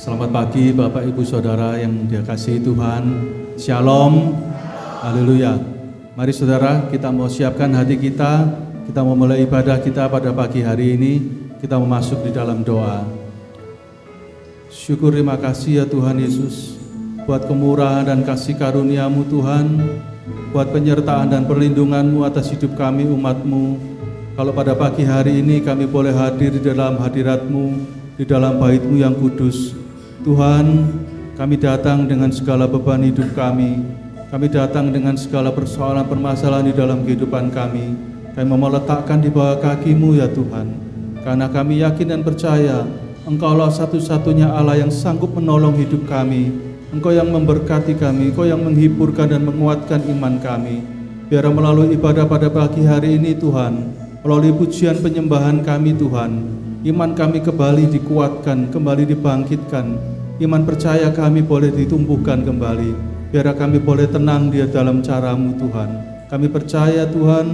Selamat pagi Bapak Ibu Saudara yang dikasihi Tuhan. Shalom. Haleluya. Mari saudara, kita mau siapkan hati kita. Kita mau mulai ibadah kita pada pagi hari ini. Kita mau masuk di dalam doa. Syukur terima kasih ya Tuhan Yesus, buat kemurahan dan kasih karunia-Mu Tuhan, buat penyertaan dan perlindungan-Mu atas hidup kami umat-Mu. Kalau pada pagi hari ini kami boleh hadir di dalam hadirat-Mu, di dalam bait-Mu yang kudus. Tuhan, kami datang dengan segala beban hidup kami. Kami datang dengan segala persoalan permasalahan di dalam kehidupan kami. Kami mau meletakkan di bawah kaki-Mu ya Tuhan. Karena kami yakin dan percaya Engkaulah satu-satunya Allah yang sanggup menolong hidup kami. Engkau yang memberkati kami, Engkau yang menghiburkan dan menguatkan iman kami. Biar melalui ibadah pada pagi hari ini Tuhan, melalui pujian penyembahan kami Tuhan, iman kami kembali dikuatkan, kembali dibangkitkan. Iman percaya kami boleh ditumbuhkan kembali. Biar kami boleh tenang di dalam cara-Mu Tuhan. Kami percaya Tuhan,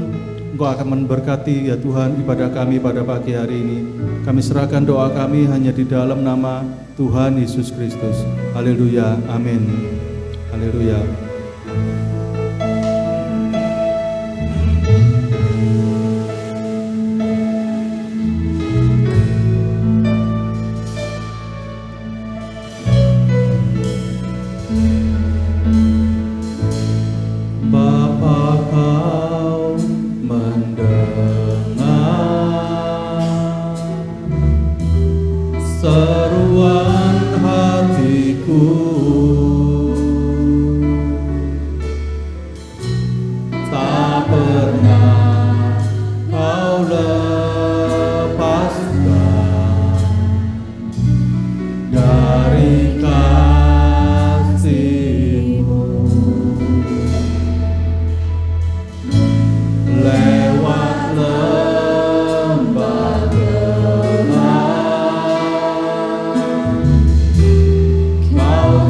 Engkau akan memberkati ya Tuhan ibadah kami pada pagi hari ini. Kami serahkan doa kami hanya di dalam nama Tuhan Yesus Kristus. Haleluya, amin. Haleluya. Seruan hatiku, tak pernah Kau lepaskan dari kasih-Mu. Lewat lembah gelap, Kau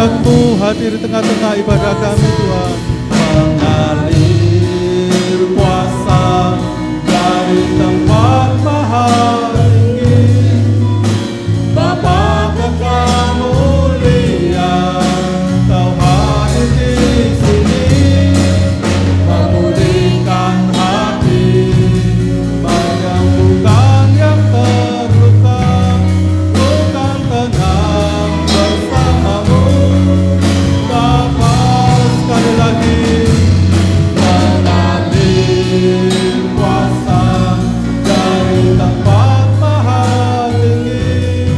kehendak-Mu hadir di tengah-tengah ibadah kami Tuhan. Mengalir kuasa dari tempat maha tinggi, Bapa kekal mulia, Kau hadir di sini, memulihkan hati, menyembuhkan yang terluka, bukan tenang bersamamu, Bapa. Sekali lagi, mengalir kuasa dari tempat maha tinggi,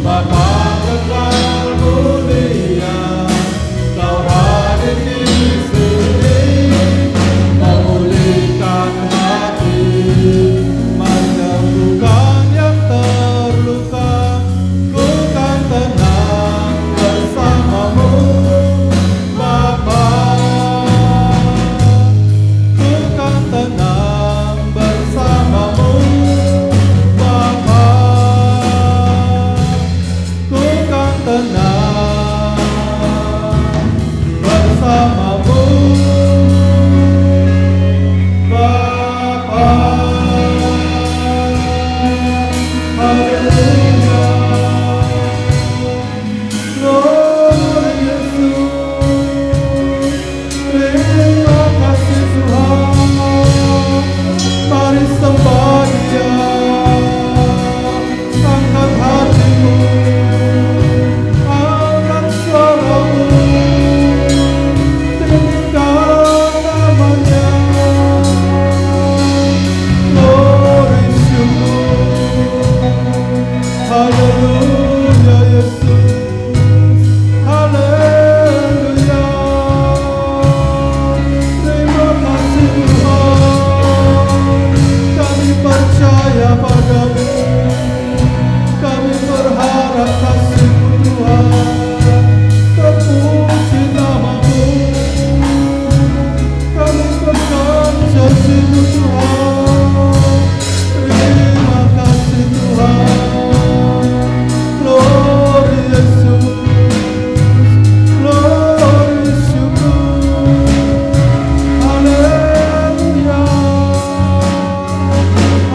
Bapa kekal mulia, Kau hadir di sini, memulihkan hati, menyembuhkan yang terluka, ku kan tenang bersamamu, Bapa. Ku kan tenang bersamamu, Bapa. Ku kan tenang bersamamu, Bapa. Haleluya. Glory Yesus. Terima kasih Tuhan. Mari sembah Dia. Angkat hatimu, angkat suaramu, tinggikan namanya. Glory syukur. Haleluya Yesus. Haleluya. Terima kasih Tuhan. Kami percaya padamu. Kami berharap kasih-Mu Tuhan. Terpuji nama-Mu. Kami pegang janji-Mu Tuhan. Terima kasih Tuhan. Glory Yesus. Glory syukur. Haleluya.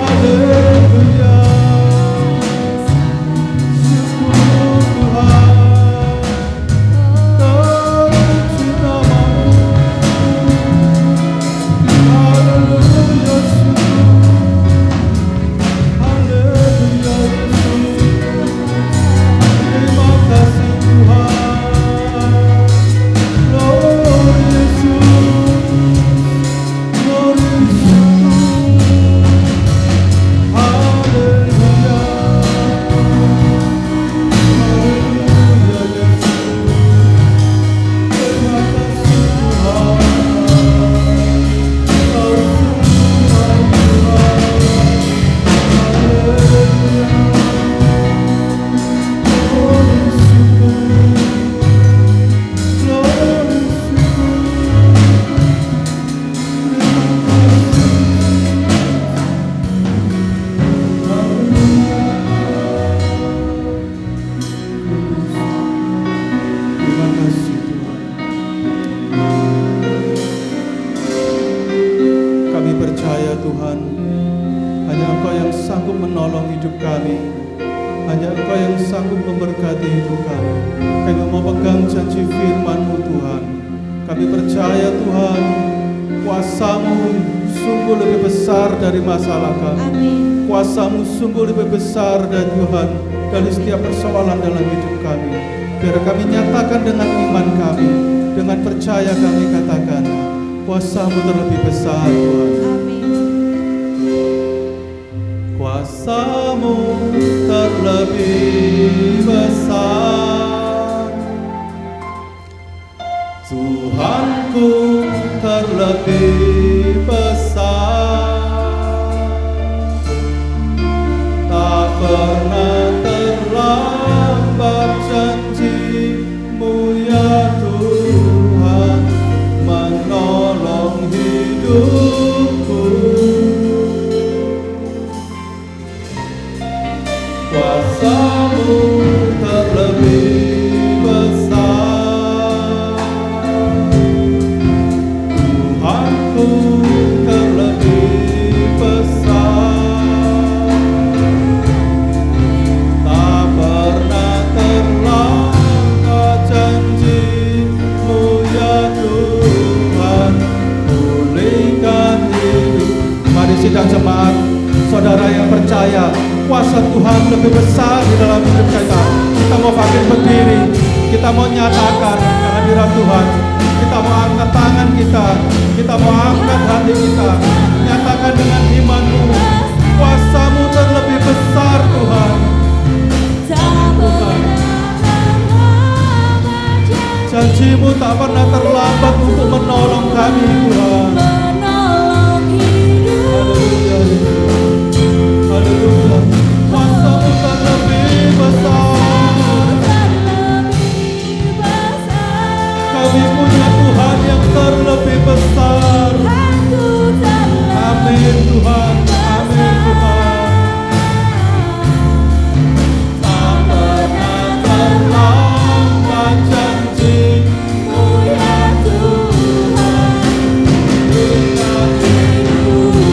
Haleluya. Syukur Tuhan. Terpuji nama-Mu. Haleluya syukur. Haleluya Yesus. Terima kasih Tuhan. Glory Yesus. Glory syukur. Haleluya. Haleluya Yesus. Terima kasih Tuhan. Kau sungguh Tuhan. Haleluya. Glory syukur. Glory Terima kasih Tuhan. Kami percaya Tuhan, hanya Engkau yang sanggup menolong hidup kami, hanya Engkau yang sanggup memberkati hidup kami. Kami mau pegang janji firman-Mu Tuhan. Kami percaya Tuhan, kuasa-Mu sungguh lebih besar dari masalah kami. Amin. Kuasa-Mu sungguh lebih besar dari Tuhan, dari setiap persoalan dalam hidup kami. Biar kami nyatakan dengan iman kami, dengan percaya kami katakan, kuasa-Mu terlebih besar Tuhan. Amin. Kuasa-Mu terlebih besar, Tuhanku terlebih besar, tak pernah terlambat janji-Mu ya Tuhan, menolong hidupku. Kuasa-Mu terlebih besar. saudara yang percaya kuasa Tuhan lebih besar di dalam hidup kita. Kita mau bangkit berdiri, kita mau nyatakan kehadiran Tuhan. Kita mau angkat tangan kita mau angkat hati kita, nyatakan dengan imanmu, kuasa-Mu terlebih besar Tuhan. Tuhan, janji-Mu tak pernah terlambat untuk menolong kami Tuhan. Haleluya, haleluya. Kuasa-Mu terlebih besar. Kami punya Tuhan yang terlebih besar. Amin Tuhan, amin Tuhan. Tak pernah terlambat janji-Mu ya Tuhan. Berikan hidupku.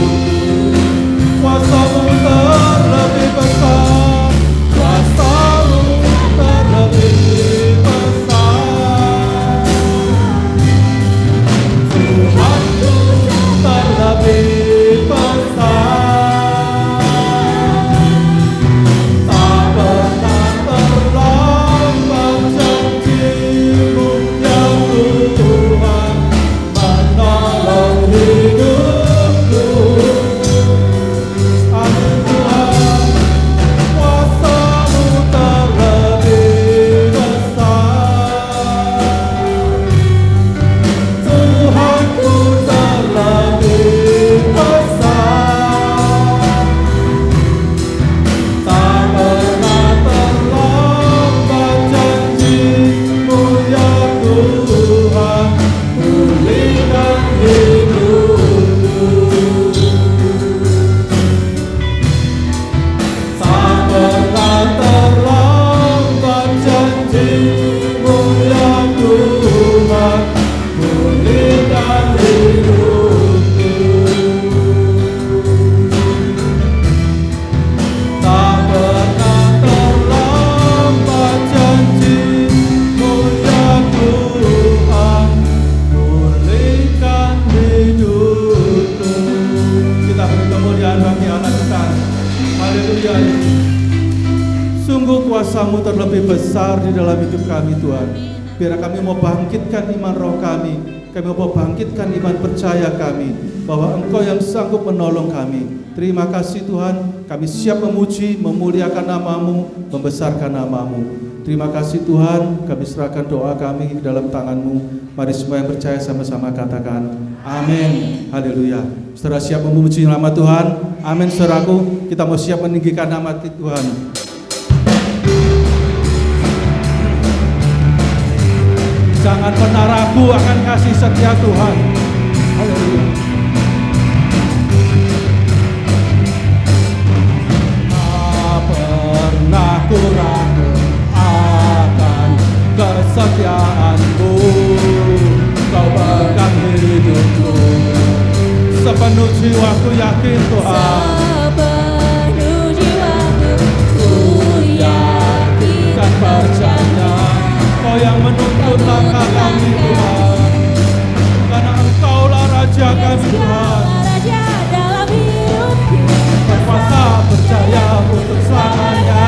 Kuasa-Mu terlebih besar. Kuasa-Mu terlebih besar. Tuhanku terlebih besar. Tak pernah terlambat janji-Mu ya Tuhan, menolong hidupku. Amin Tuhan, kuasa-Mu terlebih besar. Tuhanku terlebih besar. Tak pernah terlambat janji-Mu ya Tuhan, pulihkan hidupku. Tak pernah terlambat janji-Mu ya Tuhan, pulihkan hidupku. Tak pernah terlambat janji-Mu ya Tuhan, pulihkan hidupku. Kita beri kemuliaan bagi anak kita. Haleluya. Sungguh kuasa-Mu terlebih besar di dalam hidup kami Tuhan. Biar kami mau bangkitkan iman roh kami mau bangkitkan iman percaya kami bahwa Engkau yang sanggup menolong kami. Terima kasih Tuhan, kami siap memuji, memuliakan nama-Mu, membesarkan nama-Mu. Terima kasih Tuhan, kami serahkan doa kami di dalam tangan-Mu. Mari semua yang percaya sama-sama katakan amin. Haleluya. Saudara siap memuji nama Tuhan? Amin saudaraku. Kita mau siap meninggikan nama Tuhan. Jangan pernah ragu akan kasih setia Tuhan. Haleluya. Tak pernah ku ragu akan kesetiaan-Mu. Kau pegang hidupku. Sepenuh jiwaku yakin Tuhan. Sepenuh jiwaku ku Yakin dan percaya Kau yang menuntun langkah kami Tuhan. Karena Engkaulah Raja kami Tuhan. Raja dalam hidupku. Berkuasa percaya untuk selamanya.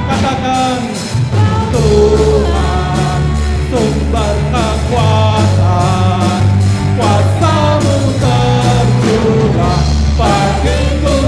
Katakan Tuhan sumber kekuatan. Kuasa-Mu tercurah bagiku.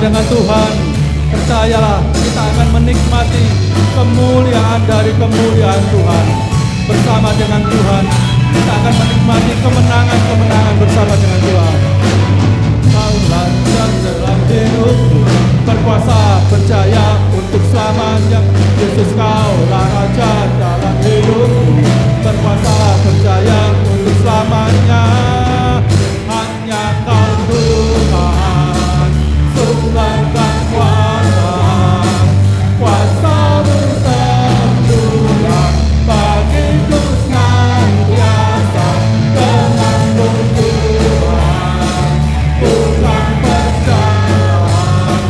dengan Tuhan, percayalah kita akan menikmati kemuliaan dari kemuliaan Tuhan. Bersama dengan Tuhan, kita akan menikmati kemenangan-kemenangan bersama dengan Tuhan. Kau raja dalam hidupku, berkuasa percaya untuk selamanya. Yesus, Kaulah raja dalam hidupku, berkuasa percaya untuk selamanya. Hanya Kau Tuhan, sumber dan kuasa, kuasa-Mu tercurah bagiku senantiasa. Denganmu Tuhan, bukan perjalanan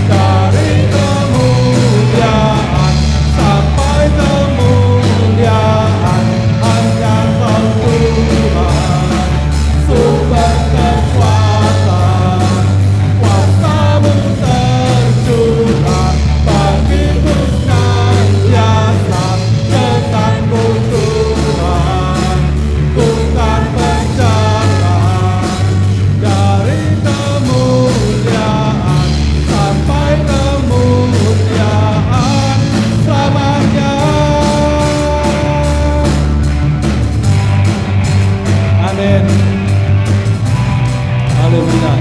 dari kemuliaan sampai kemuliaan. Hanya Kau Tuhan, sumber kekuatan, kuasa-Mu tercurah bagiku senantiasa. Denganmu Tuhan, bukan perjalanan dari kemuliaan sampai kemuliaan selamanya. Amin. Haleluya.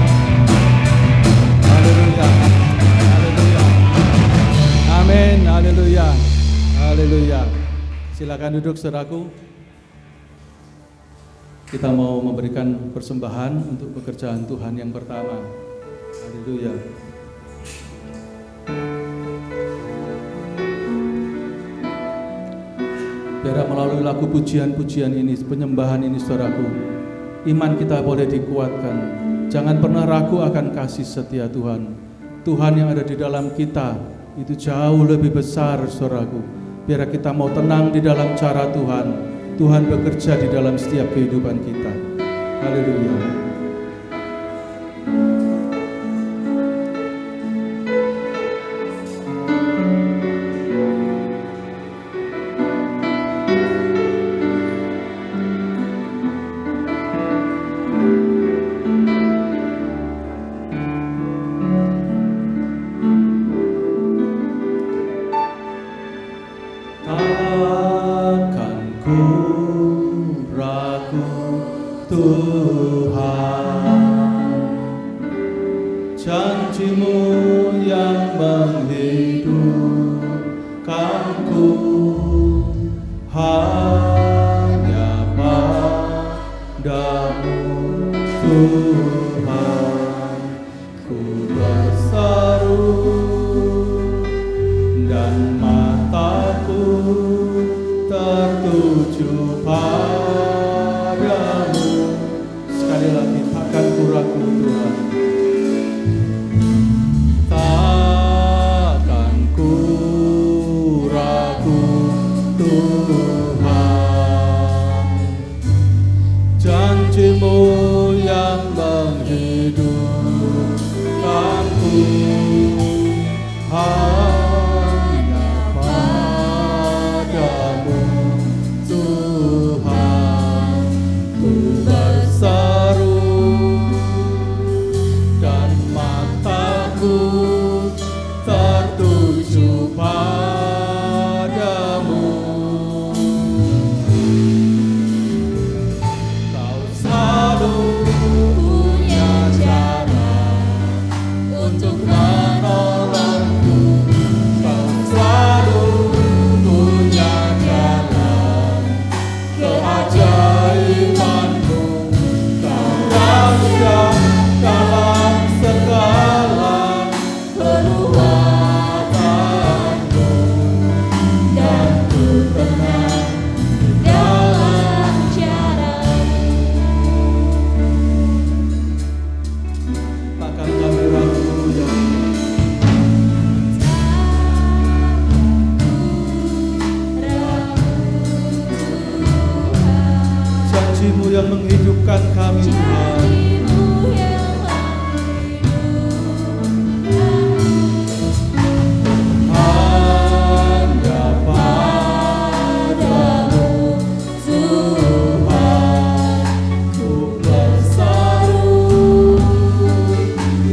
Haleluya. Haleluya. Amin. Haleluya. Haleluya. Silakan duduk, saudaraku. Kita mau memberikan persembahan untuk pekerjaan Tuhan yang pertama. Haleluya. Biar melalui lagu pujian-pujian ini, penyembahan ini, saudaraku, iman kita boleh dikuatkan. Jangan pernah ragu akan kasih setia Tuhan. Tuhan yang ada di dalam kita itu jauh lebih besar, saudaraku. Biar kita mau tenang di dalam cara Tuhan. Tuhan bekerja di dalam setiap kehidupan kita. Haleluya. Takkan ku ragu Tuhan, janji-Mu yang menghidupkanku, hanya padamu Tuhan ku berseru, dan mataku tertuju padamu. Sekali lagi, takkan ku ragu Tuhan. Takkan ku ragu Tuhan, janji-Mu yang menghidupkanku, hanya padamu Tuhan ku berseru, dan mataku tertuju padamu. Kau selalu punya cara untuk menolongku. Kau selalu punya jalan keajaiban-Mu. Kau rahasia dalam segala perbuatanmu, dan ku tenang dalam cara-Mu. Takkan kami ragu ya. Janji-Mu yang menghidupkan kami Tuhan. Hanya padamu Tuhan ku berseru,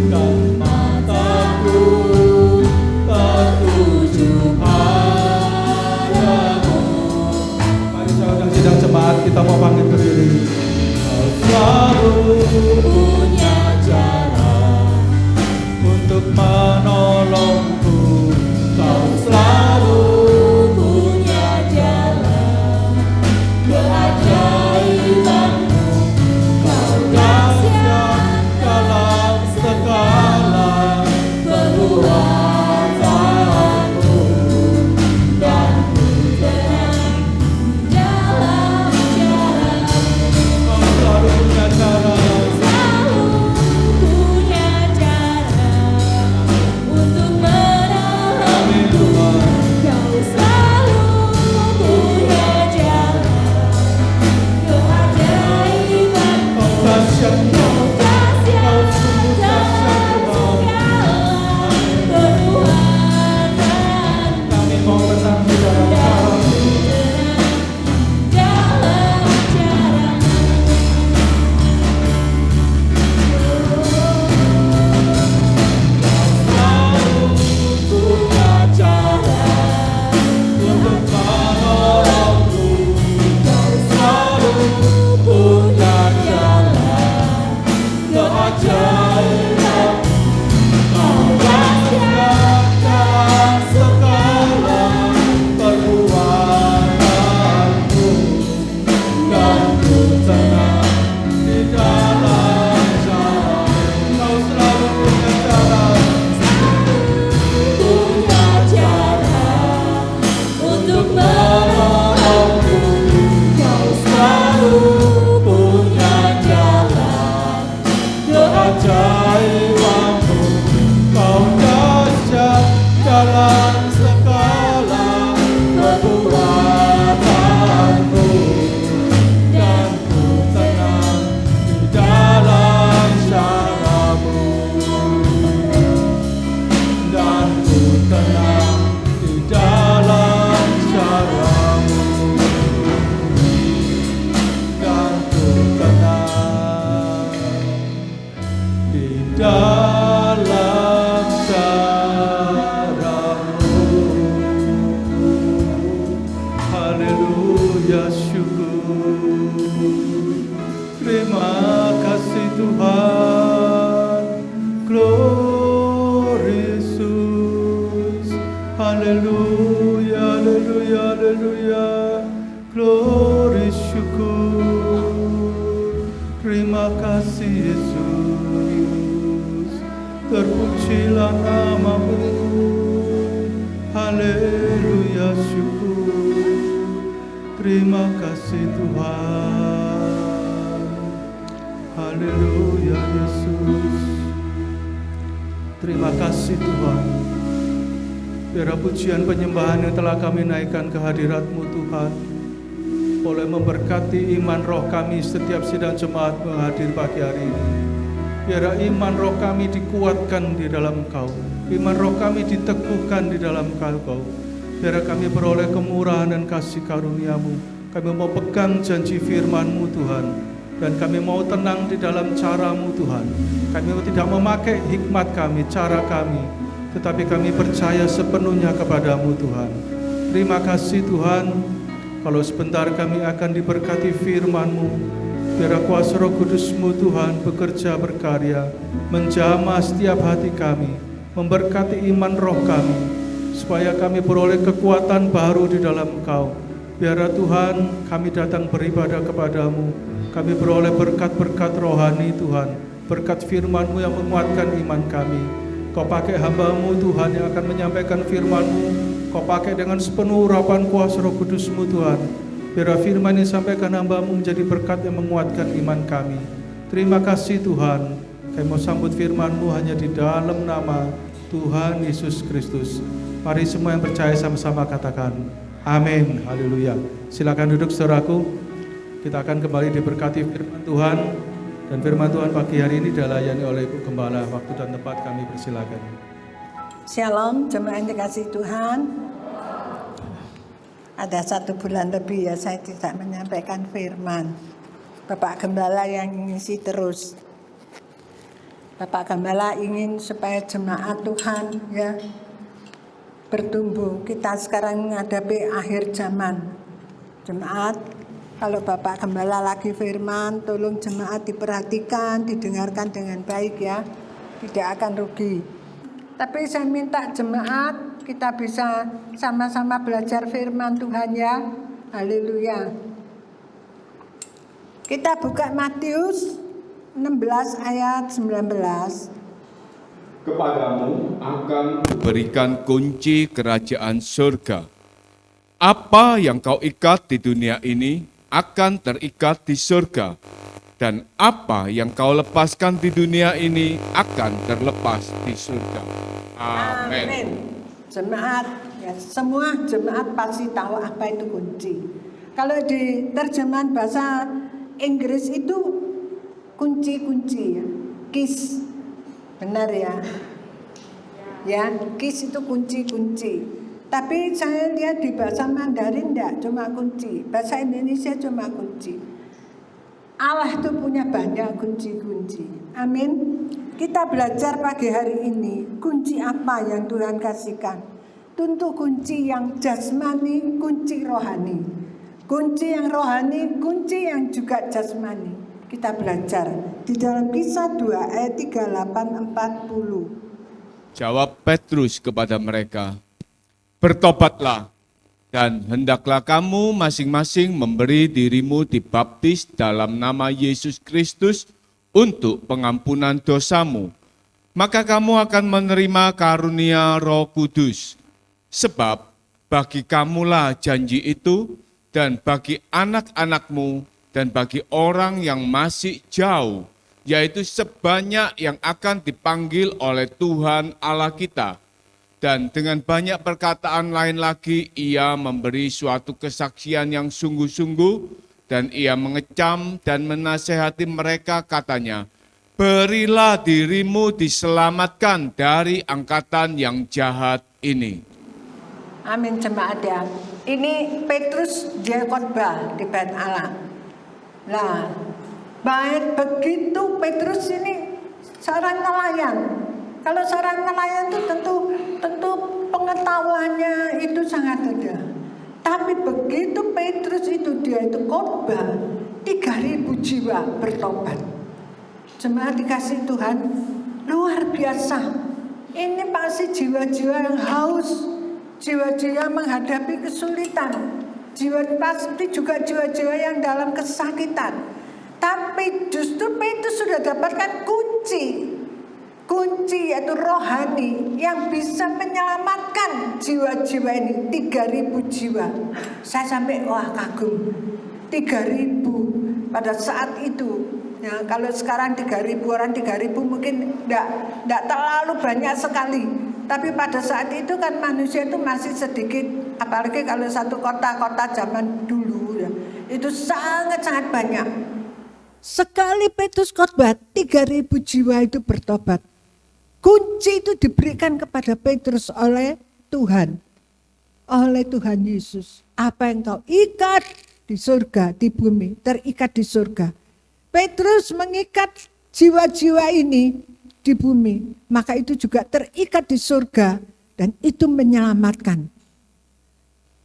dan mataku Haleluya, haleluya, haleluya. Glory, syukur. Terima kasih Yesus. Terpujilah namamu. Haleluya, syukur. Terima kasih Tuhan. Haleluya Yesus. Terima kasih Tuhan. Biar pujian penyembahan yang telah kami naikkan ke hadirat-Mu Tuhan, boleh memberkati iman roh kami setiap sidang jemaat menghadir pagi hari ini. Biar iman roh kami dikuatkan di dalam Engkau, iman roh kami diteguhkan di dalam Engkau. Biar kami beroleh kemurahan dan kasih karunia-Mu. Kami mau pegang janji firman-Mu Tuhan, dan kami mau tenang di dalam cara-Mu Tuhan. Kami tidak memakai hikmat kami, cara kami, tetapi kami percaya sepenuhnya kepadamu Tuhan. Terima kasih Tuhan, kalau sebentar kami akan diberkati firman-Mu. Biar kuasa Roh Kudus-Mu Tuhan bekerja berkarya, menjamah setiap hati kami, memberkati iman roh kami, supaya kami beroleh kekuatan baru di dalam Engkau. Biar Tuhan kami datang beribadah kepadamu, kami beroleh berkat-berkat rohani Tuhan, berkat firman-Mu yang menguatkan iman kami. Kau pakai hamba-Mu Tuhan yang akan menyampaikan firman-Mu, Kau pakai dengan sepenuh urapan kuasa Roh Kudus-Mu Tuhan. Biar firman yang disampaikan hamba-Mu menjadi berkat yang menguatkan iman kami. Terima kasih Tuhan. Kami mau sambut firman-Mu hanya di dalam nama Tuhan Yesus Kristus. Mari semua yang percaya sama-sama katakan amin. Haleluya. Silakan duduk saudaraku. Kita akan kembali diberkati firman Tuhan. Dan firman Tuhan pagi hari ini dilayani oleh Ibu Gembala. Waktu dan tempat kami persilakan. Shalom, jemaat yang dikasih Tuhan. Ada 1 bulan lebih ya saya tidak menyampaikan firman. Bapak Gembala yang ngisi terus. Bapak Gembala ingin supaya jemaat Tuhan ya bertumbuh. Kita sekarang menghadapi akhir zaman. Jemaat, kalau Bapak Gembala lagi firman, tolong jemaat diperhatikan, didengarkan dengan baik ya. Tidak akan rugi. Tapi saya minta jemaat kita bisa sama-sama belajar firman Tuhan ya. Haleluya. Kita buka Matius 16 ayat 19. Kepadamu akan diberikan kunci kerajaan surga. Apa yang kau ikat di dunia ini akan terikat di surga, dan apa yang kau lepaskan di dunia ini akan terlepas di surga. Amin. Jemaat, ya, semua jemaat pasti tahu apa itu kunci. Kalau di terjemahan bahasa Inggris itu kunci-kunci ya, keys, benar ya? Ya, keys itu kunci-kunci. Tapi saya lihat di bahasa Mandarin enggak cuma kunci, bahasa Indonesia cuma kunci. Allah itu punya banyak kunci-kunci. Amin. Kita belajar pagi hari ini, kunci apa yang Tuhan kasihkan. Tentu kunci yang jasmani, kunci rohani. Kunci yang rohani, kunci yang juga jasmani. Kita belajar di dalam Kisah 2 ayat 38-40. Jawab Petrus kepada mereka, bertobatlah, dan hendaklah kamu masing-masing memberi dirimu dibaptis dalam nama Yesus Kristus untuk pengampunan dosamu. Maka kamu akan menerima karunia Roh Kudus. Sebab bagi kamulah janji itu, dan bagi anak-anakmu, dan bagi orang yang masih jauh, yaitu sebanyak yang akan dipanggil oleh Tuhan Allah kita. Dan dengan banyak perkataan lain lagi, ia memberi suatu kesaksian yang sungguh-sungguh, dan ia mengecam dan menasehati mereka, katanya, berilah dirimu diselamatkan dari angkatan yang jahat ini. Amin jemaat ya. Ini Petrus dia khotbah di Bait Allah. Nah, baik begitu Petrus ini seorang nelayan. Kalau seorang nelayan itu tentu pengetahuannya itu sangat ada. Tapi begitu Petrus itu dia itu khotbah, 3.000 jiwa bertobat. Jemaat dikasih Tuhan, luar biasa. Ini pasti jiwa-jiwa yang haus jiwa-jiwa menghadapi kesulitan. Pasti juga jiwa-jiwa yang dalam kesakitan. Tapi justru Petrus sudah dapatkan kunci yaitu rohani yang bisa menyelamatkan jiwa-jiwa ini, 3.000 jiwa. Saya sampai kagum, 3.000 pada saat itu. Ya, kalau sekarang 3.000 orang, 3.000 mungkin enggak terlalu banyak sekali. Tapi pada saat itu kan manusia itu masih sedikit, apalagi kalau satu kota zaman dulu ya, itu sangat-sangat banyak. Sekali Petrus khotbah, 3.000 jiwa itu bertobat. Kunci itu diberikan kepada Petrus oleh Tuhan Yesus. Apa yang kau ikat di surga, di bumi, terikat di surga. Petrus mengikat jiwa-jiwa ini di bumi, maka itu juga terikat di surga dan itu menyelamatkan.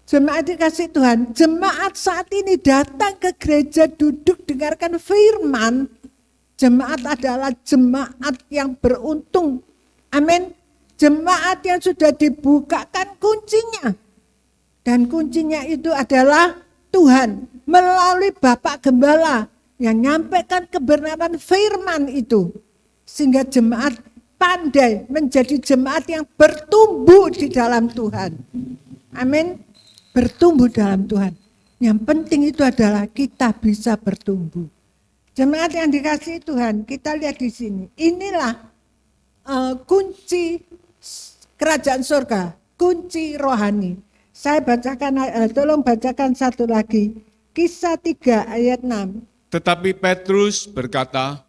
Jemaat dikasih Tuhan, jemaat saat ini datang ke gereja, duduk dengarkan firman. Jemaat adalah jemaat yang beruntung. Amin. Jemaat yang sudah dibukakan kuncinya. Dan kuncinya itu adalah Tuhan melalui Bapak Gembala yang nyampaikan kebenaran firman itu. Sehingga jemaat pandai menjadi jemaat yang bertumbuh di dalam Tuhan. Amin. Bertumbuh dalam Tuhan. Yang penting itu adalah kita bisa bertumbuh. Jemaat yang dikasihi Tuhan, kita lihat di sini. Inilah kunci kerajaan surga, kunci rohani. Saya bacakan, tolong bacakan satu lagi. Kisah 3 ayat 6. Tetapi Petrus berkata,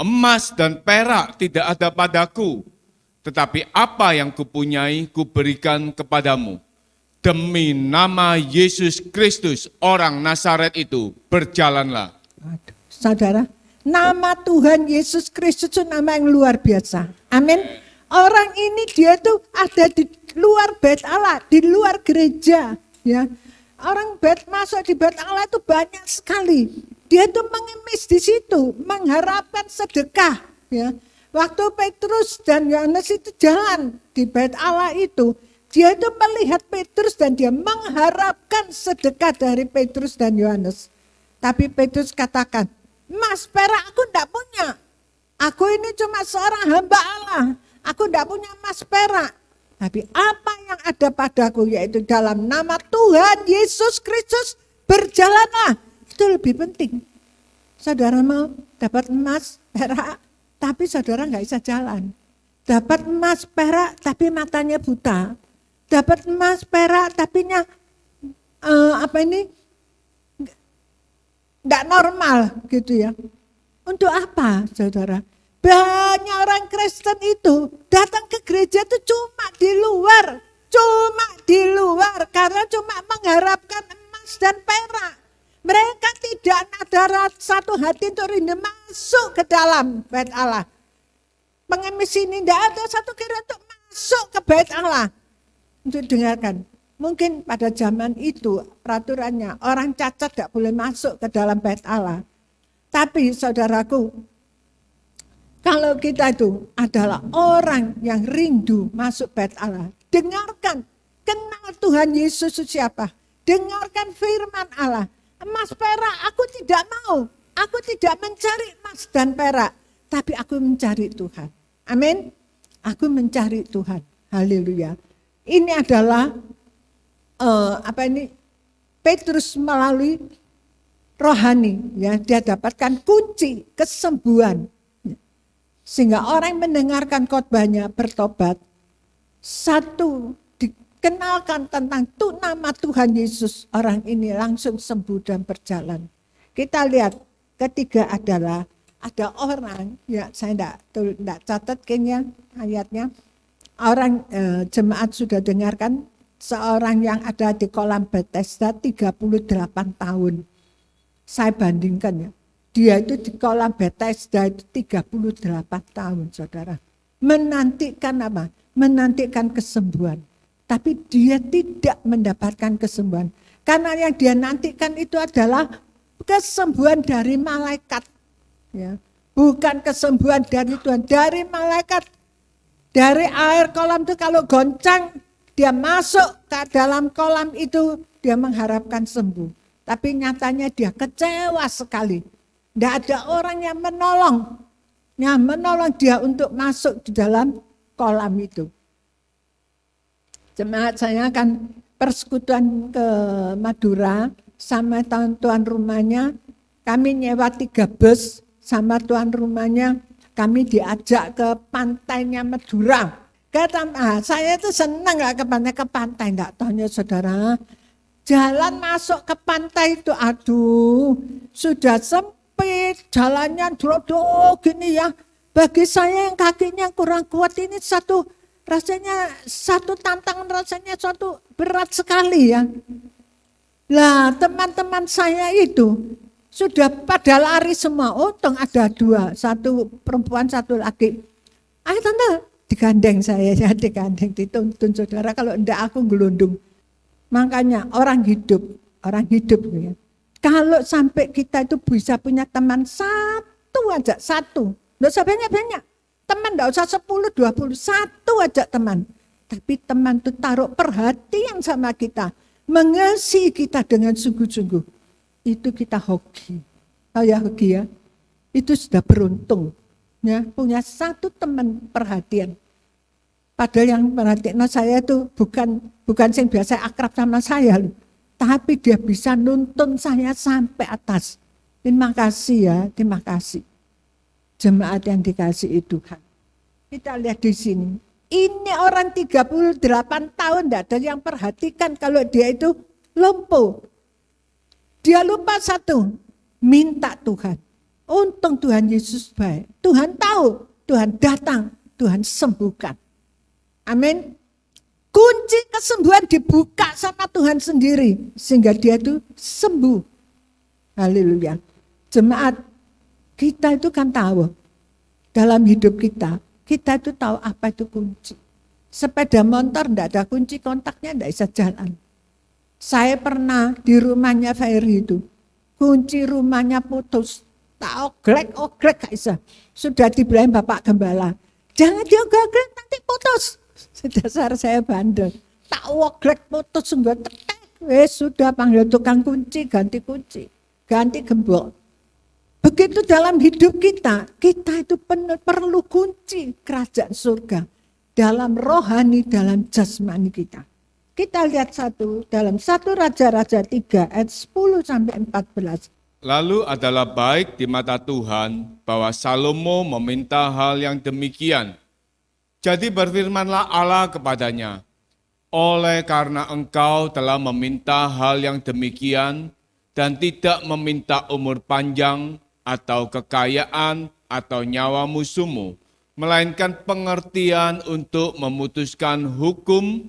emas dan perak tidak ada padaku, tetapi apa yang kupunyai kuberikan kepadamu. Demi nama Yesus Kristus, orang Nazaret itu, berjalanlah. Saudara, nama Tuhan Yesus Kristus itu nama yang luar biasa. Amin. Orang ini dia tuh ada di luar bait Allah, di luar gereja. Ya, orang masuk di bait Allah itu banyak sekali. Dia tuh mengemis di situ, mengharapkan sedekah. Ya, waktu Petrus dan Yohanes itu jalan di bait Allah itu, dia itu melihat Petrus dan dia mengharapkan sedekah dari Petrus dan Yohanes. Tapi Petrus katakan, emas perak aku tidak punya. Aku ini cuma seorang hamba Allah. Aku tidak punya emas perak. Tapi apa yang ada padaku, yaitu dalam nama Tuhan Yesus Kristus, berjalanlah. Itu lebih penting. Saudara mau dapat emas perak, tapi saudara nggak bisa jalan. Dapat emas perak, tapi matanya buta. Dapat emas perak, tapi nggak normal gitu ya. Untuk apa, saudara? Banyak orang Kristen itu datang ke gereja itu cuma di luar, karena cuma mengharapkan emas dan perak. Mereka tidak ada satu hati untuk rindu masuk ke dalam bait Allah. Pengemis ini tidak ada satu kira untuk masuk ke bait Allah untuk dengarkan. Mungkin pada zaman itu peraturannya orang cacat tidak boleh masuk ke dalam bait Allah. Tapi saudaraku, kalau kita itu adalah orang yang rindu masuk bait Allah, dengarkan, kenal Tuhan Yesus siapa, dengarkan firman Allah. Emas perak aku tidak mau, aku tidak mencari emas dan perak, tapi aku mencari Tuhan. Amin. Aku mencari Tuhan. Haleluya. Ini adalah Petrus melalui rohani, ya, dia dapatkan kunci kesembuhan. Sehingga orang mendengarkan khotbahnya bertobat. Satu, dikenalkan tentang nama Tuhan Yesus, orang ini langsung sembuh dan berjalan. Kita lihat, ketiga adalah ada orang, ya saya tidak catat kayaknya ayatnya. Orang jemaat sudah dengarkan, seorang yang ada di kolam Bethesda 38 tahun. Saya bandingkan ya. Dia itu di kolam Bethesda itu 38 tahun, saudara. Menantikan apa? Menantikan kesembuhan. Tapi dia tidak mendapatkan kesembuhan. Karena yang dia nantikan itu adalah kesembuhan dari malaikat. Ya. Bukan kesembuhan dari Tuhan, dari malaikat. Dari air kolam itu kalau goncang, Dia masuk ke dalam kolam itu, dia mengharapkan sembuh. Tapi nyatanya dia kecewa sekali. Tidak ada orang yang menolong dia untuk masuk di dalam kolam itu. Jemaat, saya akan persekutuan ke Madura sama tuan rumahnya. Kami nyewa 3 bus sama tuan rumahnya. Kami diajak ke pantainya Madura. Saya itu senang gak ke pantai, enggak tahunya saudara. Jalan masuk ke pantai itu, aduh, sudah sempit, jalannya drodok gini ya. Bagi saya yang kakinya kurang kuat ini rasanya satu tantangan, rasanya suatu berat sekali ya. Lah teman-teman saya itu sudah pada lari semua, untung ada 2, 1 perempuan 1 laki. Ayo tante, digandeng saya ya, digandeng, dituntun saudara, kalau enggak aku gelundung. Makanya orang hidup ya. Kalau sampai kita itu bisa punya teman satu aja, enggak usah banyak-banyak. Teman enggak usah 10, 20, 1 aja teman. Tapi teman itu taruh perhatian sama kita, mengasihi kita dengan sungguh-sungguh. Itu kita hoki. Oh ya hoki ya. Itu sudah beruntung. Ya, punya 1 teman perhatian. Padahal yang perhatian saya itu bukan yang biasa akrab sama saya loh. Tapi dia bisa nuntun saya sampai atas. Terima kasih ya, terima kasih. Jemaat yang dikasihi Tuhan. Kita lihat di sini. Ini orang 38 tahun tidak ada yang perhatikan kalau dia itu lumpuh. Dia lupa 1, minta Tuhan. Untung Tuhan Yesus baik. Tuhan tahu, Tuhan datang, Tuhan sembuhkan. Amin. Kunci kesembuhan dibuka sama Tuhan sendiri. Sehingga dia itu sembuh. Haleluya. Jemaat, kita itu kan tahu. Dalam hidup kita itu tahu apa itu kunci. Sepeda motor enggak ada kunci kontaknya, enggak bisa jalan. Saya pernah di rumahnya Ferry itu. Kunci rumahnya putus. Tak oglek gak bisa. Sudah dibilangin Bapak Gembala. Jangan dioglek nanti putus. Dasar saya bandel. Tak oglek putus enggak tetek. Sudah panggil tukang kunci, ganti gembok. Begitu dalam hidup kita itu perlu kunci kerajaan surga. Dalam rohani, dalam jasmani kita. Kita lihat dalam 1 Raja-Raja 3 ayat 10 sampai 14. Lalu adalah baik di mata Tuhan bahwa Salomo meminta hal yang demikian. Jadi berfirmanlah Allah kepadanya, oleh karena engkau telah meminta hal yang demikian dan tidak meminta umur panjang atau kekayaan atau nyawa musuhmu, melainkan pengertian untuk memutuskan hukum,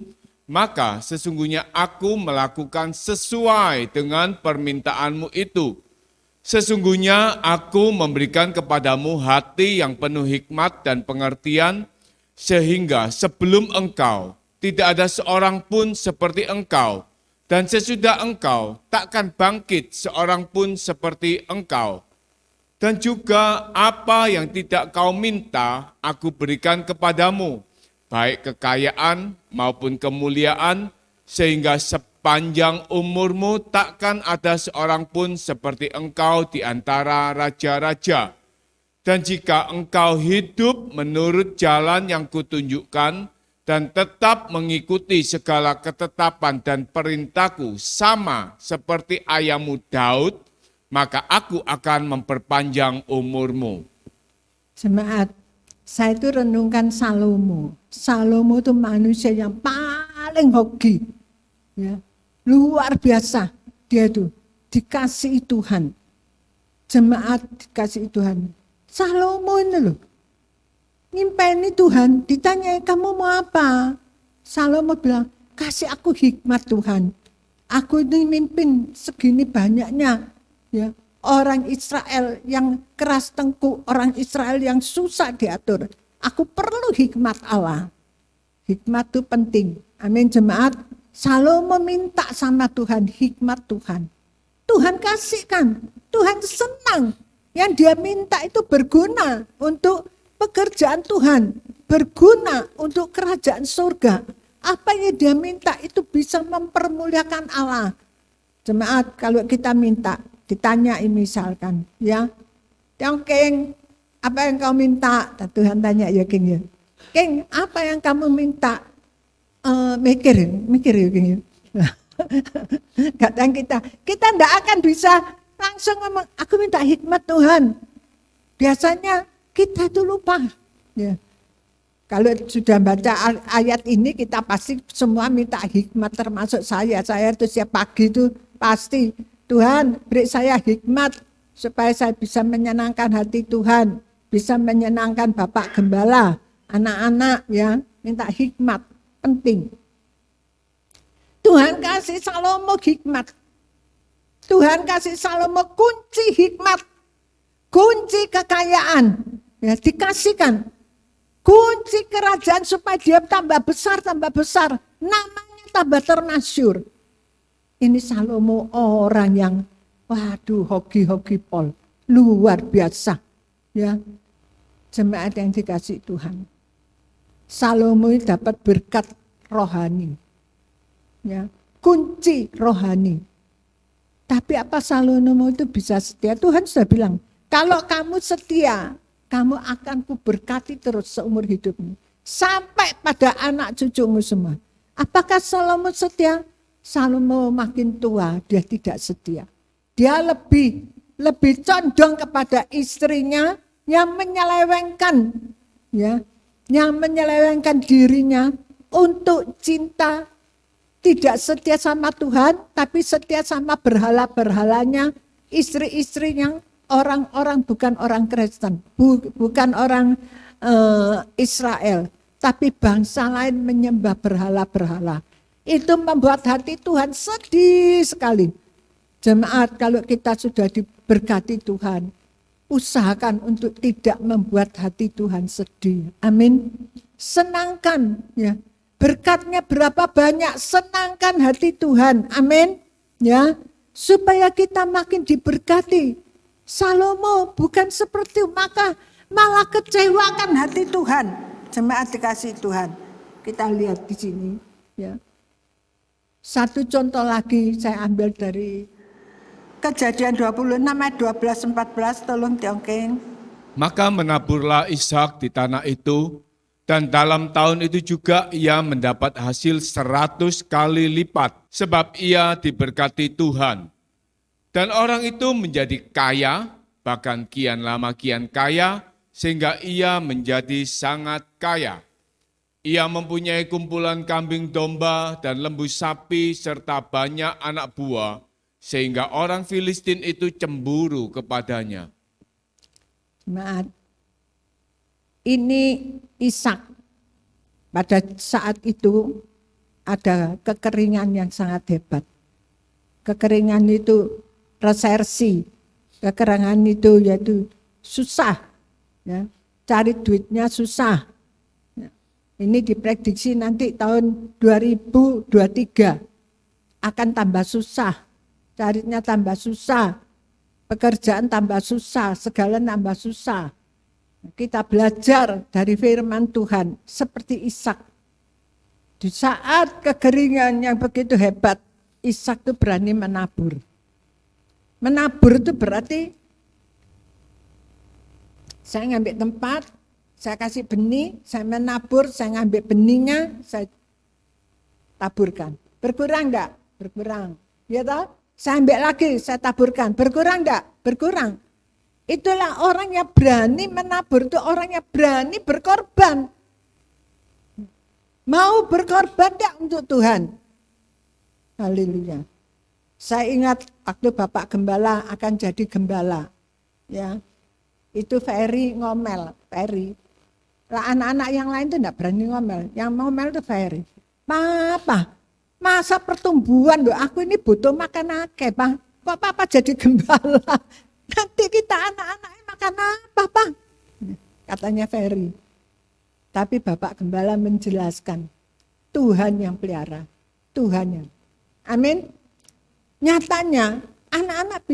maka sesungguhnya aku melakukan sesuai dengan permintaanmu itu. Sesungguhnya aku memberikan kepadamu hati yang penuh hikmat dan pengertian, sehingga sebelum engkau tidak ada seorang pun seperti engkau, dan sesudah engkau takkan bangkit seorang pun seperti engkau. Dan juga apa yang tidak kau minta, aku berikan kepadamu, baik kekayaan maupun kemuliaan, sehingga sepanjang umurmu takkan ada seorang pun seperti engkau di antara raja-raja. Dan jika engkau hidup menurut jalan yang kutunjukkan dan tetap mengikuti segala ketetapan dan perintahku sama seperti ayahmu Daud, maka aku akan memperpanjang umurmu. Jemaat, saya itu renungkan Salomo. Salomo itu manusia yang paling hoki. Ya, luar biasa dia itu dikasihi Tuhan. Jemaat dikasihi Tuhan. Salomo ini loh, nyimpeni Tuhan, ditanya kamu mau apa? Salomo bilang, kasih aku hikmat Tuhan. Aku ini mimpin segini banyaknya. Ya, orang Israel yang keras tengkuk, orang Israel yang susah diatur. Aku perlu hikmat Allah. Hikmat itu penting. Amin jemaat. Salomo minta sama Tuhan hikmat Tuhan. Tuhan kasihkan. Tuhan senang. Yang dia minta itu berguna untuk pekerjaan Tuhan. Berguna untuk kerajaan surga. Apa yang dia minta itu bisa mempermuliakan Allah. Jemaat, kalau kita minta, ditanyain misalkan, ya, yang King, apa yang kau minta? Tuhan tanya ya King ya. King, apa yang kamu minta? Mikir ya King ya. Kadang kita tidak akan bisa langsung ngomong, aku minta hikmat Tuhan. Biasanya kita itu lupa. Ya. Kalau sudah baca ayat ini kita pasti semua minta hikmat, termasuk saya. Saya itu setiap pagi itu pasti, Tuhan beri saya hikmat supaya saya bisa menyenangkan hati Tuhan, bisa menyenangkan Bapak Gembala, anak-anak ya, minta hikmat, penting. Tuhan kasih Salomo hikmat. Tuhan kasih Salomo kunci hikmat, kunci kekayaan, ya dikasihkan. Kunci kerajaan supaya dia tambah besar, namanya tambah termasyur. Ini Salomo orang yang, waduh, hoki pol, luar biasa. Ya, jemaat yang dikasih Tuhan. Salomo dapat berkat rohani, ya, kunci rohani. Tapi apa Salomo itu bisa setia? Tuhan sudah bilang, kalau kamu setia, kamu akan kuberkati terus seumur hidupmu. Sampai pada anak cucumu semua. Apakah Salomo setia? Salomo makin tua, dia tidak setia. Dia lebih condong kepada istrinya yang menyelewengkan, ya, yang menyelewengkan dirinya untuk cinta, tidak setia sama Tuhan, tapi setia sama berhala-berhalanya, istri-istrinya. Orang-orang bukan orang Kristen, bukan orang Israel, tapi bangsa lain menyembah berhala-berhala. Itu membuat hati Tuhan sedih sekali. Jemaat, kalau kita sudah diberkati Tuhan, usahakan untuk tidak membuat hati Tuhan sedih. Amin. Senangkan, ya. Berkatnya berapa banyak, senangkan hati Tuhan. Amin. Ya, supaya kita makin diberkati. Salomo bukan seperti itu, maka malah kecewakan hati Tuhan. Jemaat dikasih Tuhan. Kita lihat di sini, ya. Satu contoh lagi saya ambil dari Kejadian 26 ayat 12-14, tolong diongking. Maka menaburlah Ishak di tanah itu, dan dalam tahun itu juga ia mendapat hasil 100 kali lipat, sebab ia diberkati Tuhan. Dan orang itu menjadi kaya, bahkan kian lama kian kaya, sehingga ia menjadi sangat kaya. Ia mempunyai kumpulan kambing domba dan lembu sapi serta banyak anak buah, sehingga orang Filistin itu cemburu kepadanya. Maaf, ini Ishak. Pada saat itu ada kekeringan yang sangat hebat. Kekeringan itu resersi, kekeringan itu yaitu susah, ya, cari duitnya susah. Ya. Ini diprediksi nanti tahun 2023 akan tambah susah, carinya tambah susah, pekerjaan tambah susah, segala tambah susah. Kita belajar dari firman Tuhan seperti Ishak. Di saat kekeringan yang begitu hebat, Ishak itu berani menabur. Menabur itu berarti saya ngambil tempat, saya kasih benih, saya menabur, saya ngambil benihnya, saya taburkan. Berkurang enggak? Berkurang. Ya toh? Saya ambil lagi, saya taburkan. Berkurang enggak? Berkurang. Itulah orang yang berani menabur, itu orang yang berani berkorban. Mau berkorban enggak untuk Tuhan? Haleluya. Saya ingat waktu Bapak Gembala akan jadi gembala, ya, itu Ferry ngomel, Ferry. Lah anak-anak yang lain itu enggak berani ngomel, yang ngomel itu Ferry. Papa, masa pertumbuhan loh, aku ini butuh makan akeh, Pak. Kok Papa jadi gembala? Nanti kita anak-anaknya makan apa, Pak? Katanya Ferry. Tapi Bapak Gembala menjelaskan, Tuhan yang pelihara, Tuhan yang. Amin. Nyatanya anak-anak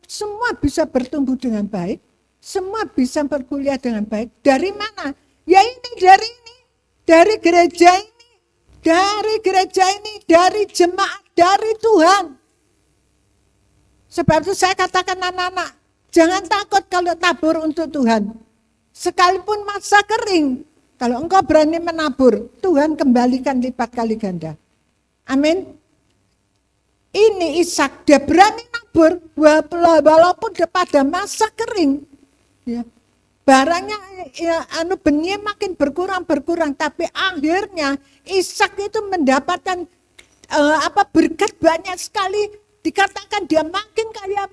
semua bisa bertumbuh dengan baik, semua bisa berkuliah dengan baik. Dari mana? Ya ini, dari gereja ini. dari gereja ini, dari jemaat, dari Tuhan. Sebab itu saya katakan anak-anak, jangan takut kalau tabur untuk Tuhan. Sekalipun masa kering, kalau engkau berani menabur, Tuhan kembalikan lipat kali ganda. Amin. Ini Ishak, dia berani nabur, walaupun dia pada masa kering. Ya. Barangnya ya, benih makin berkurang, tapi akhirnya Ishak itu mendapatkan berkat banyak sekali. Dikatakan dia makin kaya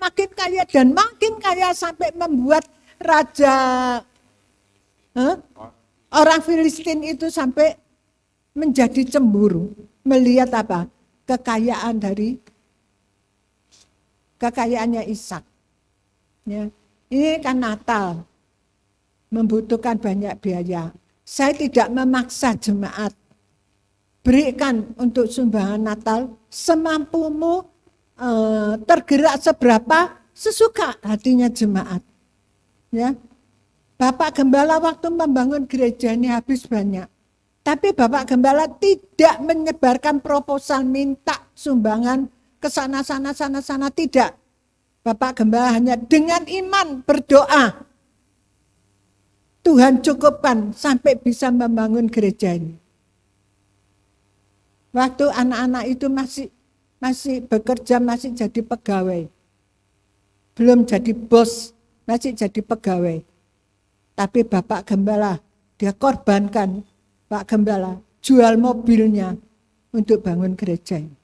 dan makin kaya sampai membuat raja orang Filistin itu sampai menjadi cemburu melihat kekayaannya Ishak. Ya. Ini kan Natal. Membutuhkan banyak biaya. Saya tidak memaksa jemaat. Berikan untuk sumbangan Natal semampumu, tergerak seberapa sesuka hatinya jemaat. Ya. Bapak Gembala waktu membangun gereja ini habis banyak. Tapi Bapak Gembala tidak menyebarkan proposal minta sumbangan ke sana, tidak. Bapak Gembala hanya dengan iman berdoa. Tuhan cukupkan sampai bisa membangun gereja ini. Waktu anak-anak itu masih bekerja, masih jadi pegawai. Belum jadi bos, masih jadi pegawai. Tapi Bapak Gembala, dia korbankan, Pak Gembala, jual mobilnya untuk bangun gereja ini.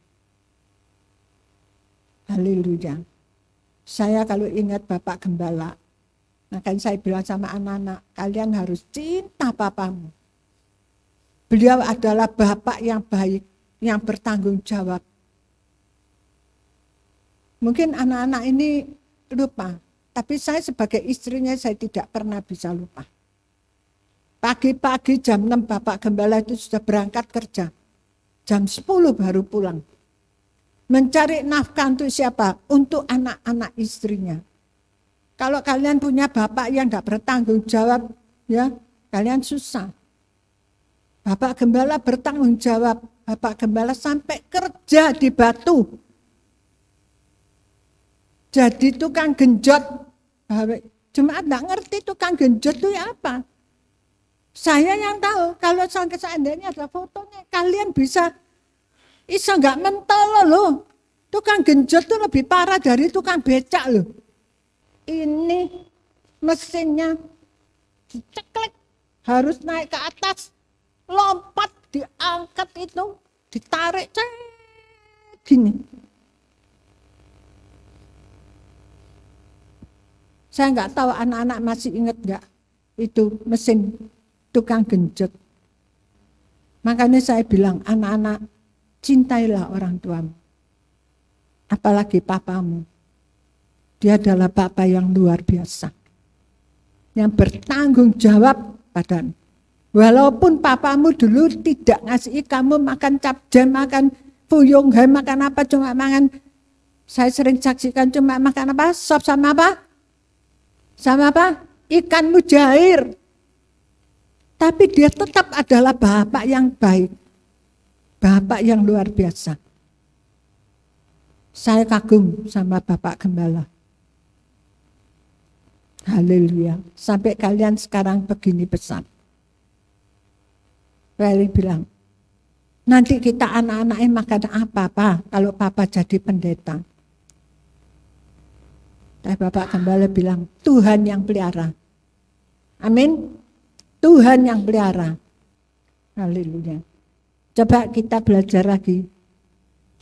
Haleluya. Saya kalau ingat Bapak Gembala, makanya saya bilang sama anak-anak, kalian harus cinta papamu. Beliau adalah bapak yang baik, yang bertanggung jawab. Mungkin anak-anak ini lupa, tapi saya sebagai istrinya saya tidak pernah bisa lupa. Pagi-pagi jam 6 Bapak Gembala itu sudah berangkat kerja. Jam 10 baru pulang. Mencari nafkah untuk siapa? Untuk anak-anak istrinya. Kalau kalian punya bapak yang tidak bertanggung jawab, ya kalian susah. Bapak Gembala bertanggung jawab. Bapak Gembala sampai kerja di Batu. Jadi tukang genjot. Cuma tidak ngerti tukang genjot itu apa. Saya yang tahu, kalau seandainya ada fotonya, kalian bisa nggak mental loh. Tukang genjot itu lebih parah dari tukang becak loh. Ini mesinnya diceklek, harus naik ke atas, lompat, diangkat itu, ditarik, gini. Saya nggak tahu anak-anak masih ingat nggak itu mesin tukang genjot. Makanya saya bilang, anak-anak, cintailah orang tuamu. Apalagi papamu. Dia adalah Bapa yang luar biasa. Yang bertanggung jawab padamu. Walaupun papamu dulu tidak ngasih kamu makan capjam, makan fuyung, makan apa, cuma makan. Saya sering saksikan cuma makan apa? Sop sama apa? Sama apa? Ikan mujair. Tapi dia tetap adalah Bapak yang baik. Bapak yang luar biasa. Saya kagum sama Bapak Gembala. Haleluya. Sampai kalian sekarang begini besar. Rally bilang, nanti kita anak-anaknya makan apa Pak kalau Papa jadi pendeta. Tapi Bapak Gembala bilang, Tuhan yang pelihara. Amin. Tuhan yang pelihara. Haleluya. Coba kita belajar lagi.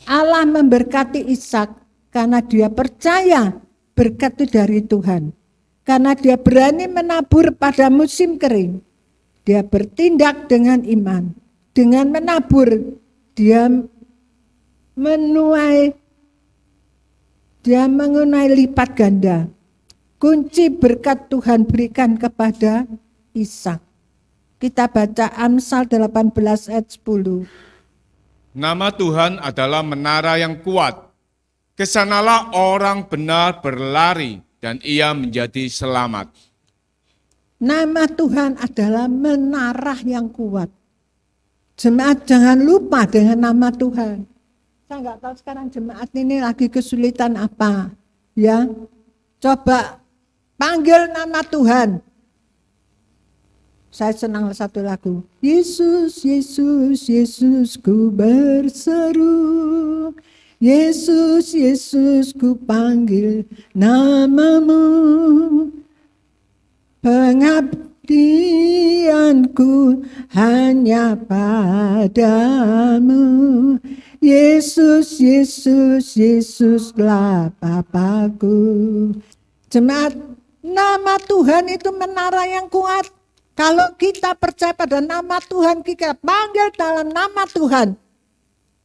Allah memberkati Ishak karena dia percaya berkat itu dari Tuhan. Karena dia berani menabur pada musim kering. Dia bertindak dengan iman. Dengan menabur, dia menuai lipat ganda. Kunci berkat Tuhan berikan kepada Ishak. Kita baca Amsal 18 ayat 10. Nama Tuhan adalah menara yang kuat. Kesanalah orang benar berlari dan ia menjadi selamat. Nama Tuhan adalah menara yang kuat. Jemaat jangan lupa dengan nama Tuhan. Saya nggak tahu sekarang jemaat ini lagi kesulitan apa. Ya, coba panggil nama Tuhan. Saya senang satu lagu. Yesus, Yesus, Yesus ku berseru. Yesus, Yesus ku panggil namamu. Pengabdianku hanya padamu. Yesus, Yesus, Yesuslah Bapakku. Jemaat, nama Tuhan itu menara yang kuat. Kalau kita percaya pada nama Tuhan, kita panggil dalam nama Tuhan,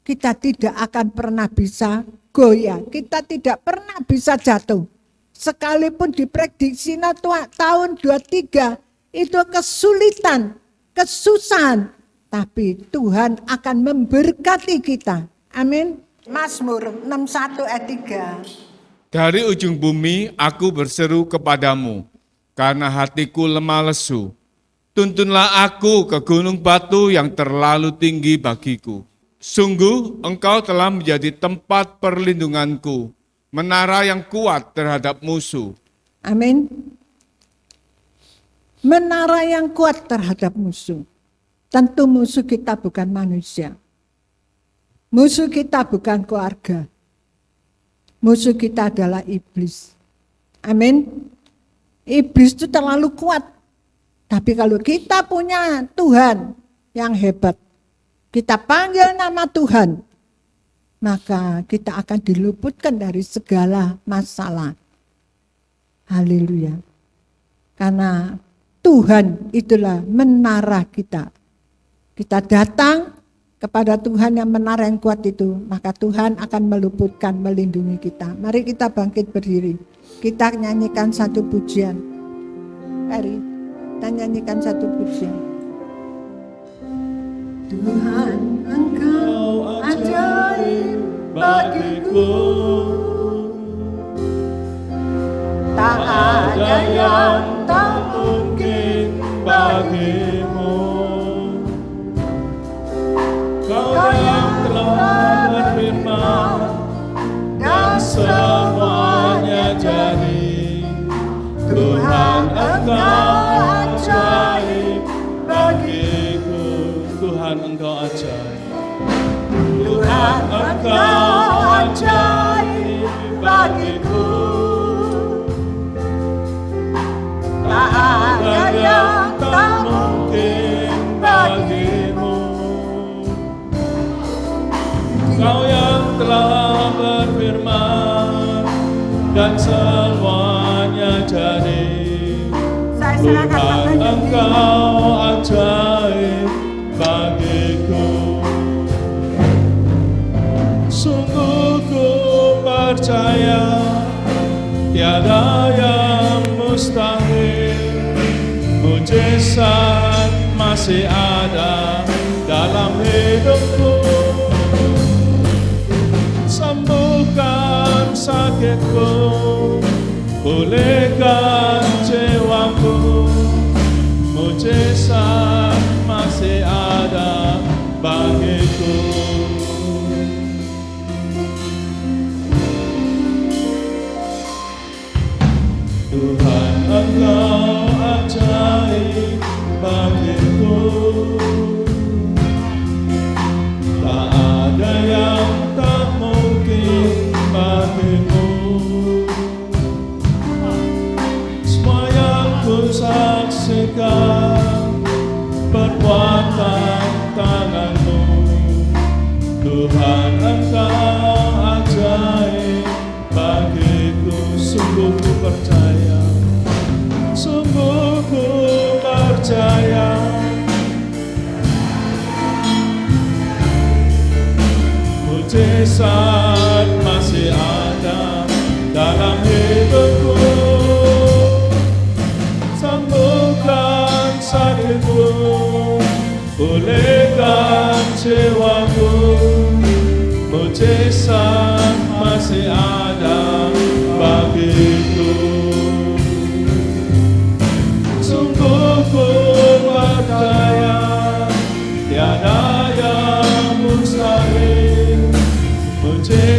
kita tidak akan pernah bisa goyah. Kita tidak pernah bisa jatuh. Sekalipun diprediksi tahun 23 itu kesulitan, kesusahan, tapi Tuhan akan memberkati kita. Amin. Mazmur 61 ayat 3. Dari ujung bumi aku berseru kepadamu, karena hatiku lemah lesu. Tuntunlah aku ke gunung batu yang terlalu tinggi bagiku. Sungguh engkau telah menjadi tempat perlindunganku, menara yang kuat terhadap musuh. Amin. Menara yang kuat terhadap musuh. Tentu musuh kita bukan manusia. Musuh kita bukan keluarga. Musuh kita adalah iblis. Amin. Iblis itu terlalu kuat. Tapi kalau kita punya Tuhan yang hebat, kita panggil nama Tuhan, maka kita akan diluputkan dari segala masalah. Haleluya. Karena Tuhan itulah menara kita. Kita datang kepada Tuhan yang menara yang kuat itu, maka Tuhan akan meluputkan, melindungi kita. Mari kita bangkit berdiri. Kita nyanyikan satu pujian. Mari kita nyanyikan satu pujian. Tuhan, Engkau ajaib bagiku. Tak ada yang tak mungkin bagimu. Kau yang telah berfirman dan semuanya jadi. Tuhan, Engkau ajaib bagiku. Tuhan Engkau ajaib. Tuhan, Engkau ajaib bagiku. Tak ada yang tak mungkin bagimu. Kau yang telah berfirman dan semuanya jadi. Tuhan Engkau ajaib bagiku. Sungguh ku percaya tiada yang mustahil. Mujizat masih ada dalam hidupku. Sembuhkan sakitku, pulihkan jiwaku. Mujizat masih ada bagiku. Tuhan Engkau ajaib bagiku. Tak ada yang tak mungkin bagimu. Semua yang ku saksikan perbuatan tanganmu.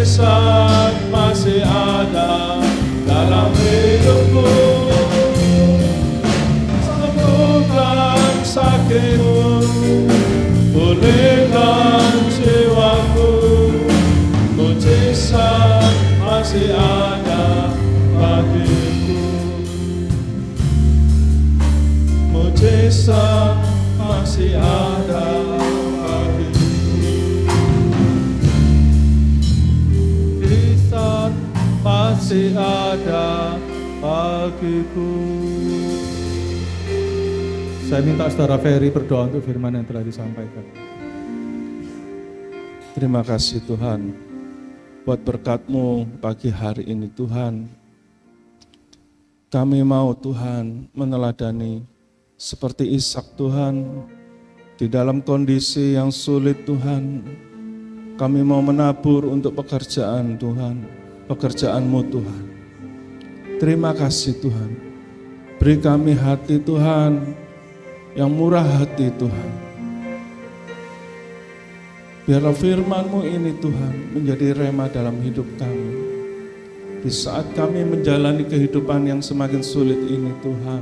mujizat masih ada dalam hidupku. Sembuhkan sakitku, pulihkan jiwaku. Mujizat masih ada bagiku. Mujizat masih ada bagiku. Mujizat masih ada bagiku. Saya minta Saudara Ferry berdoa untuk firman yang telah disampaikan. Terima kasih Tuhan buat berkat-Mu pagi hari ini Tuhan. Kami mau Tuhan meneladani seperti Ishak Tuhan, di dalam kondisi yang sulit Tuhan, kami mau menabur untuk pekerjaan Tuhan, pekerjaan-Mu Tuhan. Terima kasih Tuhan, beri kami hati Tuhan, yang murah hati Tuhan. Biarlah firman-Mu ini Tuhan menjadi rema dalam hidup kami. Di saat kami menjalani kehidupan yang semakin sulit ini Tuhan,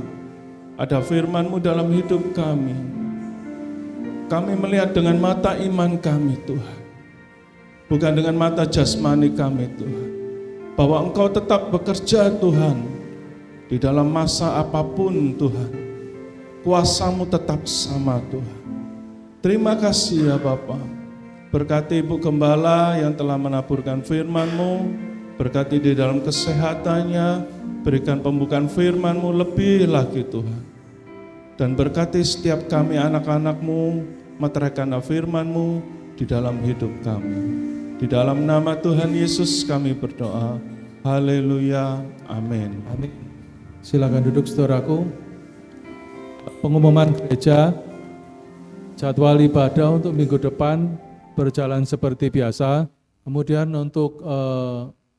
ada firman-Mu dalam hidup kami. Kami melihat dengan mata iman kami Tuhan, bukan dengan mata jasmani kami Tuhan, bahwa Engkau tetap bekerja Tuhan, di dalam masa apapun Tuhan. Kuasa-Mu tetap sama Tuhan. Terima kasih ya Bapa. Berkati Ibu Gembala yang telah menaburkan firman-Mu, berkati di dalam kesehatannya, berikan pembukaan firman-Mu lebih lagi Tuhan. Dan berkati setiap kami anak-anak-Mu, meteraikan firman-Mu di dalam hidup kami. Di dalam nama Tuhan Yesus kami berdoa. Haleluya. Amin. Amin. Silakan duduk saudaraku. Pengumuman gereja, jadwal ibadah untuk minggu depan berjalan seperti biasa. Kemudian untuk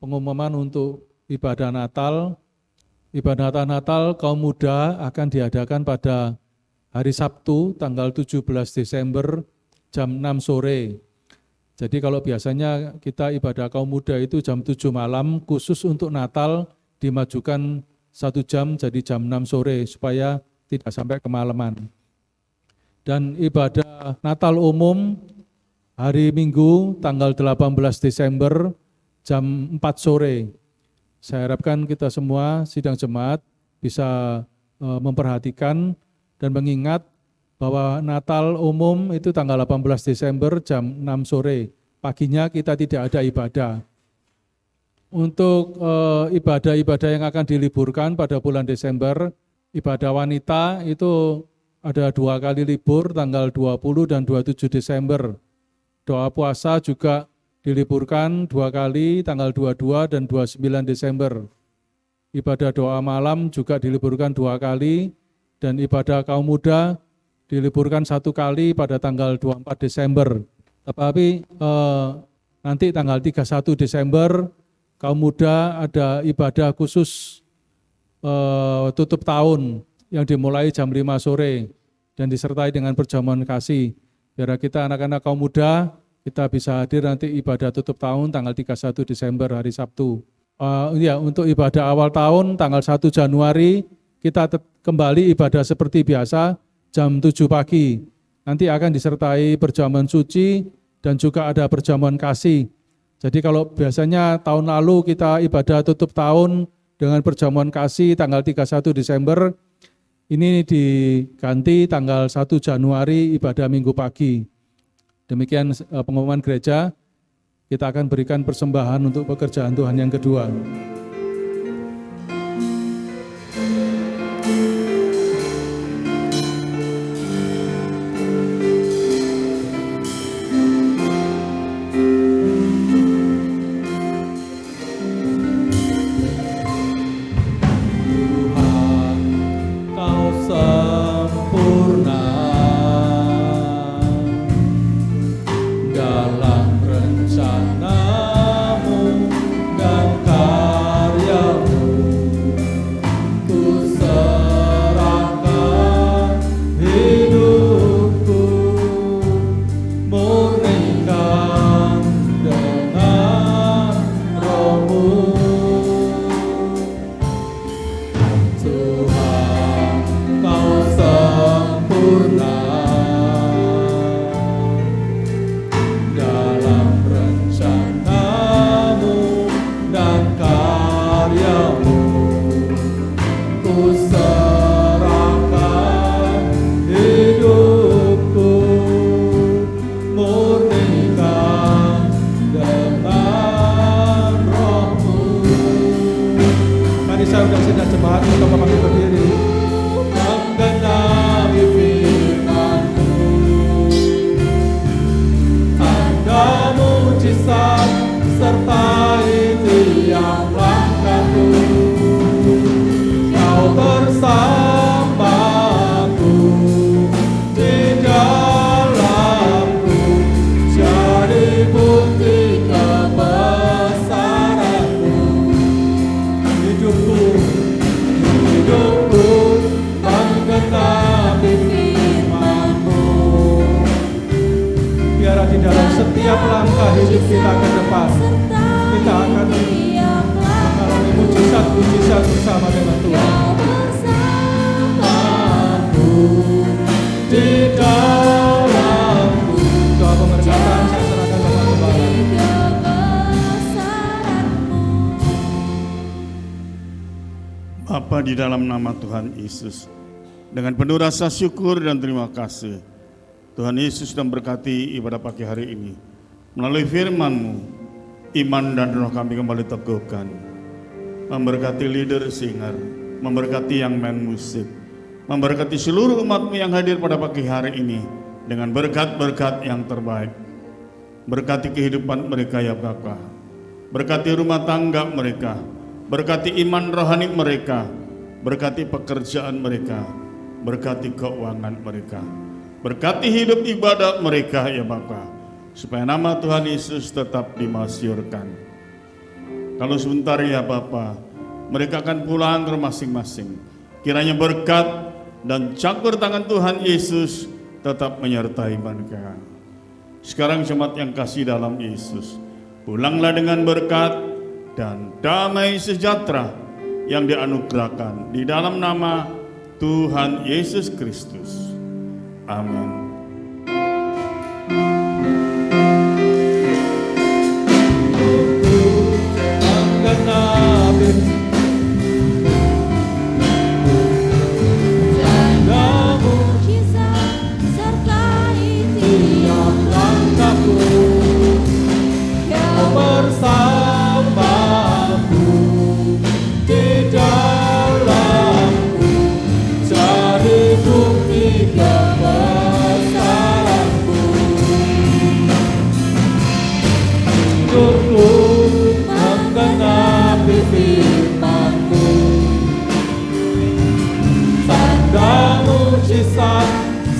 pengumuman untuk ibadah Natal kaum muda akan diadakan pada hari Sabtu tanggal 17 Desember jam 6 sore. Jadi kalau biasanya kita ibadah kaum muda itu jam 7 malam, khusus untuk Natal dimajukan 1 jam jadi jam 6 sore supaya tidak sampai kemalaman. Dan ibadah Natal umum hari Minggu tanggal 18 Desember jam 4 sore. Saya harapkan kita semua sidang jemaat bisa memperhatikan dan mengingat bahwa Natal umum itu tanggal 18 Desember jam 6 sore. Paginya kita tidak ada ibadah. Untuk ibadah-ibadah yang akan diliburkan pada bulan Desember, ibadah wanita itu ada 2 kali libur tanggal 20 dan 27 Desember. Doa puasa juga diliburkan 2 kali tanggal 22 dan 29 Desember. Ibadah doa malam juga diliburkan 2 kali dan ibadah kaum muda diliburkan 1 kali pada tanggal 24 Desember. Tetapi nanti tanggal 31 Desember kaum muda ada ibadah khusus tutup tahun yang dimulai jam 5 sore dan disertai dengan perjamuan kasih. Biar kita anak-anak kaum muda, kita bisa hadir nanti ibadah tutup tahun tanggal 31 Desember hari Sabtu. Untuk ibadah awal tahun tanggal 1 Januari kita kembali ibadah seperti biasa jam 7 pagi. Nanti akan disertai perjamuan suci dan juga ada perjamuan kasih. Jadi kalau biasanya tahun lalu kita ibadah tutup tahun dengan perjamuan kasih tanggal 31 Desember, ini diganti tanggal 1 Januari ibadah Minggu pagi. Demikian pengumuman gereja, kita akan berikan persembahan untuk pekerjaan Tuhan yang kedua. Dalam rencanamu dan undang sejenak jemaat untuk bangkit berdiri. Menggenapi firman-Mu, tanda mujizat sertai tiap langkahku. Kau bersamaku di dalamku, jadi bukti kebesaran-Mu. Hidupku menggenapi firman-Mu. Biarlah di dalam setiap langkah hidup kita ke depan, kita akan mengalami mujizat-mujizat bersama dengan Tuhan. Di dalamku, doa pemberkatan saya serahkan kepada Gembala. Bapa, di dalam nama Tuhan Yesus, dengan penuh rasa syukur dan terima kasih, Tuhan Yesus sudah memberkati ibadah pagi hari ini. Melalui firman-Mu, iman dan roh kami kembali teguhkan. Memberkati leader singer, memberkati yang main musik, memberkati seluruh umat-Mu yang hadir pada pagi hari ini dengan berkat-berkat yang terbaik. Berkati kehidupan mereka ya Bapa, berkati rumah tangga mereka, berkati iman rohani mereka, berkati pekerjaan mereka, berkati keuangan mereka, berkati hidup ibadah mereka ya Bapa, supaya nama Tuhan Yesus tetap dimasyurkan. Kalau sebentar ya Bapa, mereka akan pulang ke masing-masing. Kiranya berkat dan campur tangan Tuhan Yesus tetap menyertai mereka. Sekarang jemaat yang kasih dalam Yesus, pulanglah dengan berkat dan damai sejahtera yang dianugerahkan di dalam nama Tuhan Yesus Kristus. Amin.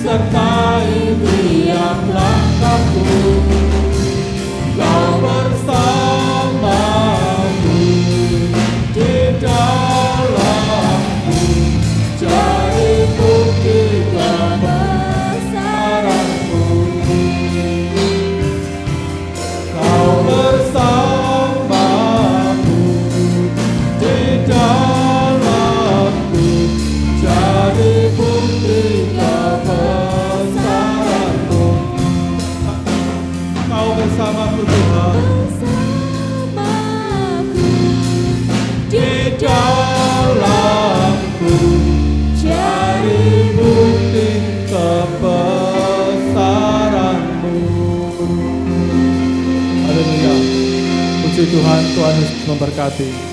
Sertai tiap langkahku, Kau bersamaku di dalamku, jadi bukti kebesaran-Mu. Kau bersamaku di dalamku, jadi bukti kebesaran-Mu. Kau bersamaku Tuhan, di dalamku, jadi bukti kebesaran-Mu. Haleluya. Puji Tuhan, Tuhan Yesus memberkati.